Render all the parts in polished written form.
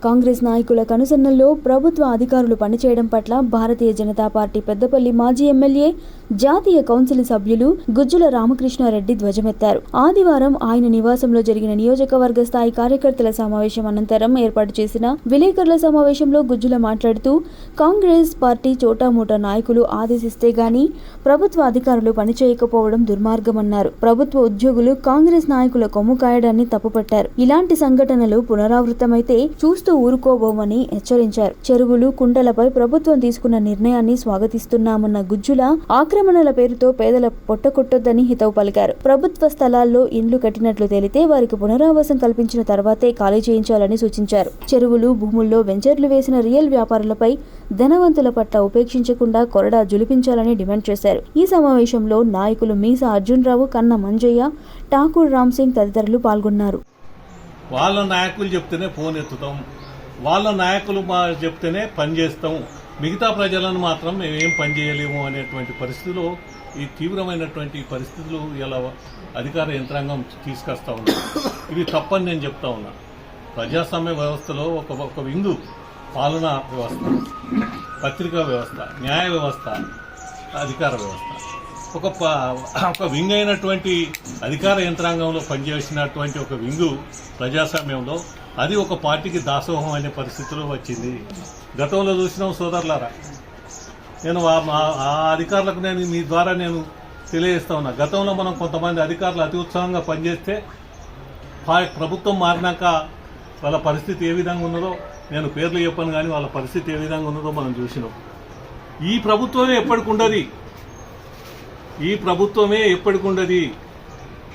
కాంగ్రెస్ నాయకుల కనుసన్నల్లో ప్రభుత్వ అధికారులు పనిచేయడం పట్ల భారతీయ జనతా పార్టీ పెద్దపల్లి మాజీ ఎమ్మెల్యే, జాతీయ కౌన్సిల్ సభ్యులు గుజ్జుల రామకృష్ణారెడ్డి ధ్వజమెత్తారు. ఆదివారం ఆయన నివాసంలో జరిగిన నియోజకవర్గ స్థాయి కార్యకర్తల సమావేశం అనంతరం ఏర్పాటు చేసిన విలేకరుల సమావేశంలో గుజ్జుల మాట్లాడుతూ, కాంగ్రెస్ పార్టీ చోటామోటా నాయకులు ఆదేశిస్తే గాని ప్రభుత్వ అధికారులు పనిచేయకపోవడం దుర్మార్గమన్నారు. ప్రభుత్వ ఉద్యోగులు కాంగ్రెస్ నాయకుల కొమ్ము కాయడాన్ని తప్పుపట్టారు. ఇలాంటి సంఘటనలు పునరావృతమైతే చూస్తూ ఊరుకోబోమని హెచ్చరించారు. చెరువులు, కుంటలపై ప్రభుత్వం తీసుకున్న నిర్ణయాన్ని స్వాగతిస్తున్నామన్న గుజ్జుల ఆక్రమణల పేరుతో పేదల పొట్టకొట్టొద్దని హితవు పలికారు. ప్రభుత్వ స్థలాల్లో ఇండ్లు కట్టినట్లు తేలితే వారికి పునరావాసం కల్పించిన తర్వాతే ఖాళీ చేయించాలని సూచించారు. చెరువులు, భూముల్లో వెంచర్లు వేసిన రియల్ వ్యాపారులపై ధనవంతుల పట్ల ఉపేక్షించకుండా కొరడా జులిపించాలని డిమాండ్ చేశారు. ఈ సమావేశంలో నాయకులు మీసా అర్జున్రావు, కన్న మంజయ్య, ఠాకూర్ రామ్సింగ్ తదితరులు పాల్గొన్నారు. వాళ్ళ నాయకులు చెప్తేనే ఫోన్ ఎత్తుతాం, వాళ్ళ నాయకులు చెప్తేనే పని చేస్తాం, మిగతా ప్రజలను మాత్రం మేమేం పని చేయలేము అనేటువంటి పరిస్థితులు, ఈ తీవ్రమైనటువంటి పరిస్థితులు ఇలా అధికార యంత్రాంగం తీసుకొస్తా ఉన్నారు. ఇవి తప్పని నేను చెప్తా ఉన్నా. ప్రజాస్వామ్య వ్యవస్థలో ఒక వింగు పాలనా వ్యవస్థ, పత్రికా వ్యవస్థ, న్యాయ వ్యవస్థ, అధికార వ్యవస్థ. ఒక వింగ్ అయినటువంటి అధికార యంత్రాంగంలో పనిచేసినటువంటి ఒక వింగు ప్రజాస్వామ్యంలో అది ఒక పార్టీకి దాసోహం అనే పరిస్థితిలో వచ్చింది. గతంలో చూసినాం సోదరులారా. నేను ఆ అధికారులకు మీ ద్వారా నేను తెలియజేస్తా ఉన్నా. గతంలో మనం కొంతమంది అధికారులు అతి ఉత్సాహంగా పనిచేస్తే ప్రభుత్వం మారినాక వాళ్ళ పరిస్థితి ఏ విధంగా ఉన్నదో నేను పేర్లు చెప్పను, కానీ వాళ్ళ పరిస్థితి ఏ విధంగా ఉన్నదో మనం చూసినాం. ఈ ప్రభుత్వమే ఎప్పటికుండది,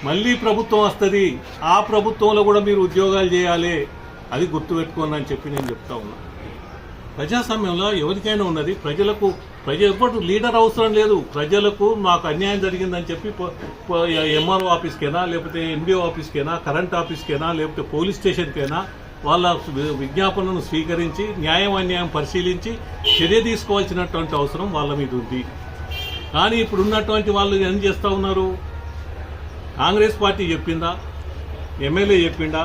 మళ్ళీ ప్రభుత్వం వస్తుంది. ఆ ప్రభుత్వంలో కూడా మీరు ఉద్యోగాలు చేయాలి, అది గుర్తుపెట్టుకోండి అని చెప్పి నేను చెప్తా ఉన్నా. ప్రజాస్వామ్యంలో ఎవరికైనా ఉన్నది, ఎప్పుడు లీడర్ అవసరం లేదు. ప్రజలకు మాకు అన్యాయం జరిగిందని చెప్పి ఎంఆర్ఓ ఆఫీస్కైనా, లేకపోతే ఎండిఓ ఆఫీస్కైనా, కరెంట్ ఆఫీస్కైనా, లేకపోతే పోలీస్ స్టేషన్కైనా వాళ్ళ విజ్ఞాపనను స్వీకరించి న్యాయం అన్యాయం పరిశీలించి చర్య తీసుకోవాల్సినటువంటి అవసరం వాళ్ళ మీద ఉంది. కానీ ఇప్పుడు ఉన్నటువంటి వాళ్ళు ఏం చేస్తూ ఉన్నారు? కాంగ్రెస్ పార్టీ చెప్పిందా, ఎమ్మెల్యే చెప్పిందా,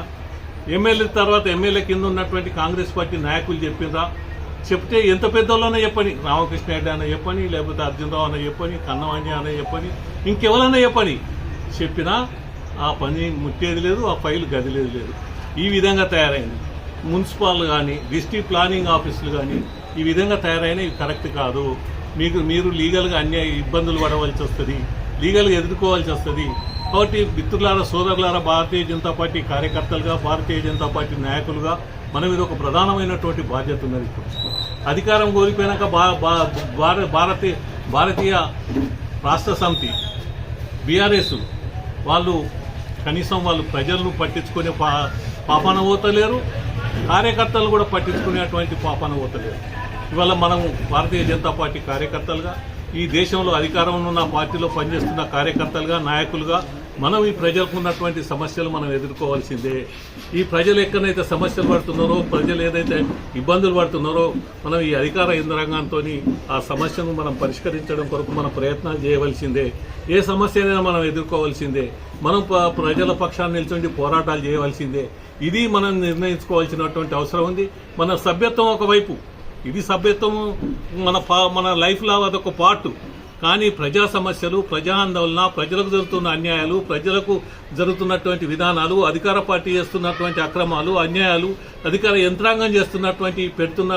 ఎమ్మెల్యే తర్వాత ఎమ్మెల్యే కింద ఉన్నటువంటి కాంగ్రెస్ పార్టీ నాయకులు చెప్పిందా? చెప్తే ఎంత పెద్దోళ్ళైనా చెప్పని, రామకృష్ణ రెడ్డి అన్న చెప్పని, లేకపోతే అర్జునరావు అన్న చెప్పని, కన్నవాణి అన్న చెప్పని, ఇంకెవరన్నా చెప్పని, చెప్పినా ఆ పని ముట్టేది లేదు, ఆ ఫైల్ గదిలేదు లేదు. ఈ విధంగా తయారైంది. మున్సిపల్ కానీ, డిస్ట్రిక్ట్ ప్లానింగ్ ఆఫీసులు కానీ ఈ విధంగా తయారైన ఇవి కరెక్ట్ కాదు. మీరు లీగల్గా ఇబ్బందులు పడవలసి వస్తుంది, లీగల్గా ఎదుర్కోవాల్సి వస్తుంది. కాబట్టి మిత్రులారా, సోదరులారా, భారతీయ జనతా పార్టీ కార్యకర్తలుగా, భారతీయ జనతా పార్టీ నాయకులుగా మన మీద ఒక ప్రధానమైనటువంటి బాధ్యత ఉన్నది. అధికారం కోల్పోయినాక భారతీయ రాష్ట్ర సమితి బీఆర్ఎస్ వాళ్ళు కనీసం ప్రజలను పట్టించుకునే పాపాన పోతలేరు, కార్యకర్తలు కూడా పట్టించుకునేటువంటి పాపాన పోతలేరు. ఇవాళ మనం భారతీయ జనతా పార్టీ కార్యకర్తలుగా, ఈ దేశంలో అధికారంలో ఉన్న పార్టీలో పనిచేస్తున్న కార్యకర్తలుగా, నాయకులుగా మనం ఈ ప్రజలకు ఉన్నటువంటి సమస్యలు మనం ఎదుర్కోవాల్సిందే. ఈ ప్రజలు ఎక్కడైతే సమస్యలు పడుతున్నారో, ప్రజలు ఏదైతే ఇబ్బందులు పడుతున్నారో, మనం ఈ అధికార యంత్రాంగంతో ఆ సమస్యను మనం పరిష్కరించడం కొరకు మనం ప్రయత్నాలు చేయవలసిందే. ఏ సమస్యనైనా మనం ఎదుర్కోవాల్సిందే. మనం ప్రజల పక్షాన్ని నిల్చుండి పోరాటాలు చేయవలసిందే. ఇది మనం నిర్ణయించుకోవాల్సినటువంటి అవసరం ఉంది. మన సభ్యత్వం ఒకవైపు, ఇది సభ్యత్వం మన లైఫ్లో అదొక పార్ట్. కానీ ప్రజా సమస్యలు, ప్రజా ఆందోళన, ప్రజలకు జరుగుతున్న అన్యాయాలు, ప్రజలకు జరుగుతున్నటువంటి విధానాలు, అధికార పార్టీ చేస్తున్నటువంటి అక్రమాలు, అన్యాయాలు, అధికార యంత్రాంగం చేస్తున్నటువంటి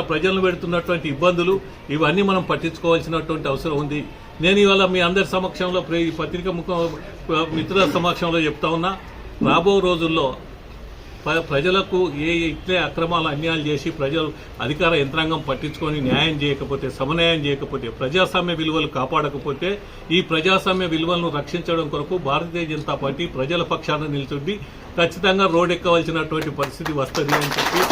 ప్రజలను పెడుతున్నటువంటి ఇబ్బందులు, ఇవన్నీ మనం పట్టించుకోవాల్సినటువంటి అవసరం ఉంది. నేను ఇవాళ మీ అందరి సమక్షంలో, ఈ పత్రిక మిత్రుల సమక్షంలో చెప్తా ఉన్నా, రాబో రోజుల్లో ప్రజలకు ఇట్లే అక్రమాలు, అన్యాయాలు చేసి ప్రజలు అధికార యంత్రాంగం పట్టించుకొని న్యాయం చేయకపోతే, సమన్యాయం చేయకపోతే, ప్రజాస్వామ్య విలువలు కాపాడకపోతే, ఈ ప్రజాస్వామ్య విలువలను రక్షించడం కొరకు భారతీయ జనతా పార్టీ ప్రజల పక్షాన నిల్చుండి ఖచ్చితంగా రోడ్డెక్కవలసినటువంటి పరిస్థితి వస్తుంది అని చెప్పి